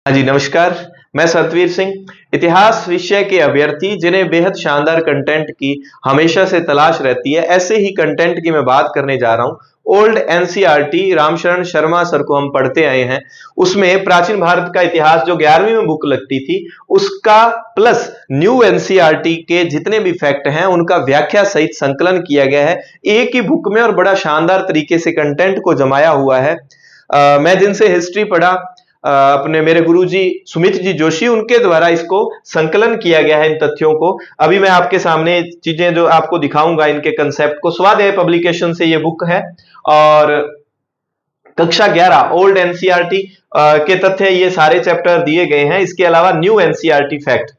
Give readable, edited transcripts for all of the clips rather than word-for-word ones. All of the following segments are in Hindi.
हाँ जी, नमस्कार। मैं सतवीर सिंह, इतिहास विषय के अभ्यर्थी जिन्हें बेहद शानदार कंटेंट की हमेशा से तलाश रहती है, ऐसे ही कंटेंट की मैं बात करने जा रहा हूँ। Old NCERT Ramsharan Sharma sir को हम पढ़ते आए हैं। उसमें प्राचीन भारत का इतिहास जो 11वीं में बुक लगती थी, उसका प्लस न्यू एनसीईआरटी के जितने भी फैक्ट हैं, उनका व्याख्या सहित संकलन किया गया है एक ही बुक में और बड़ा शानदार तरीके से कंटेंट को जमाया हुआ है। मैं जिनसे हिस्ट्री पढ़ा, अपने मेरे गुरुजी सुमित जी जोशी, उनके द्वारा इसको संकलन किया गया है इन तथ्यों को। अभी मैं आपके सामने चीजें जो आपको दिखाऊंगा, इनके कंसेप्ट को। स्वाध्याय पब्लिकेशन से ये बुक है और कक्षा 11 ओल्ड एनसीईआरटी के तथ्य ये सारे चैप्टर दिए गए हैं। इसके अलावा न्यू एनसीईआरटी फैक्ट,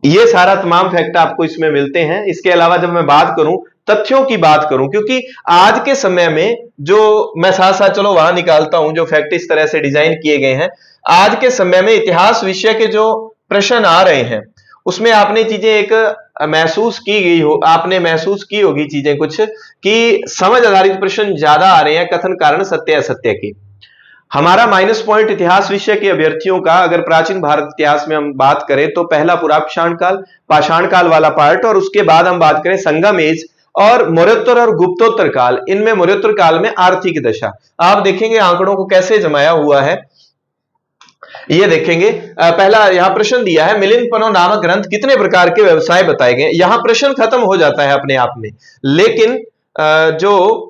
ये सारा तमाम फैक्ट आपको इसमें मिलते हैं। इसके अलावा जब मैं बात करूं, तथ्यों की बात करूं, क्योंकि आज के समय में जो मैं साथ साथ चलो वहां निकालता हूं, जो फैक्ट इस तरह से डिजाइन किए गए हैं, आज के समय में इतिहास विषय के जो प्रश्न आ रहे हैं, उसमें आपने चीजें एक महसूस की गई हो, आपने महसूस की होगी चीजें कुछ, कि समझ आधारित प्रश्न ज्यादा आ रहे हैं, कथन कारण सत्य असत्य की। हमारा माइनस पॉइंट इतिहास विषय के अभ्यर्थियों का, अगर प्राचीन भारत इतिहास में हम बात करें तो पहला पाषाण काल वाला पार्ट, और उसके बाद हम बात करें संगम एज और मौर्योत्तर और गुप्तोत्तर काल। इनमें मौर्योत्तर काल में आर्थिक दशा, आप देखेंगे आंकड़ों को कैसे जमाया हुआ है, ये देखेंगे। पहला यहां प्रश्न दिया है, मिलिंद पनो नामक ग्रंथ कितने प्रकार के व्यवसाय बताए गए। यहां प्रश्न खत्म हो जाता है अपने आप में, लेकिन जो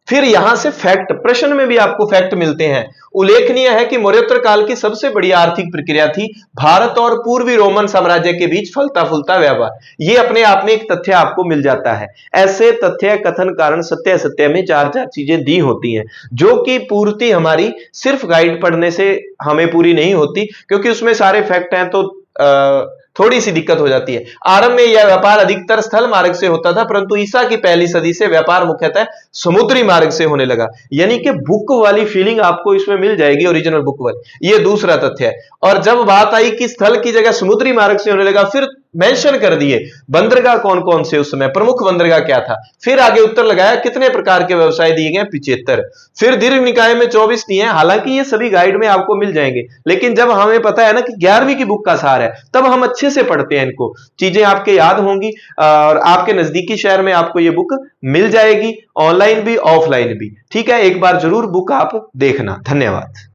फिर यहां से फैक्ट, प्रश्न में भी आपको फैक्ट मिलते हैं। उल्लेखनीय है कि मौर्योत्तर काल की सबसे बड़ी आर्थिक प्रक्रिया थी भारत और पूर्वी रोमन साम्राज्य के बीच फलता फूलता व्यापार। ये अपने आप में एक तथ्य आपको मिल जाता है। ऐसे तथ्य, कथन, कारण, सत्य असत्य में चार चार चीजें दी होती हैं, जो कि पूर्ति हमारी सिर्फ गाइड पढ़ने से हमें पूरी नहीं होती, क्योंकि उसमें सारे फैक्ट हैं, तो थोड़ी सी दिक्कत हो जाती है। आरंभ में यह व्यापार अधिकतर स्थल मार्ग से होता था, परंतु ईसा की पहली सदी से व्यापार मुख्यतः समुद्री मार्ग से होने लगा। यानी कि बुक वाली फीलिंग आपको इसमें मिल जाएगी, ओरिजिनल बुक वाली। ये दूसरा तथ्य है। और जब बात आई कि स्थल की जगह समुद्री मार्ग से होने लगा, फिर मेंशन कर दिए बंदरगाह कौन कौन से, उस समय प्रमुख बंदरगाह क्या था। फिर आगे उत्तर लगाया कितने प्रकार के व्यवसाय दिए गए, 75। फिर दीर्घ निकाय में 24 दिए हैं। हालांकि ये सभी गाइड में आपको मिल जाएंगे, लेकिन जब हमें पता है ना कि 11वीं की बुक का सार है, तब हम अच्छे से पढ़ते हैं इनको, चीजें आपके याद होंगी और आपके नजदीकी शहर में आपको ये बुक मिल जाएगी, ऑनलाइन भी ऑफलाइन भी। ठीक है, एक बार जरूर बुक आप देखना। धन्यवाद।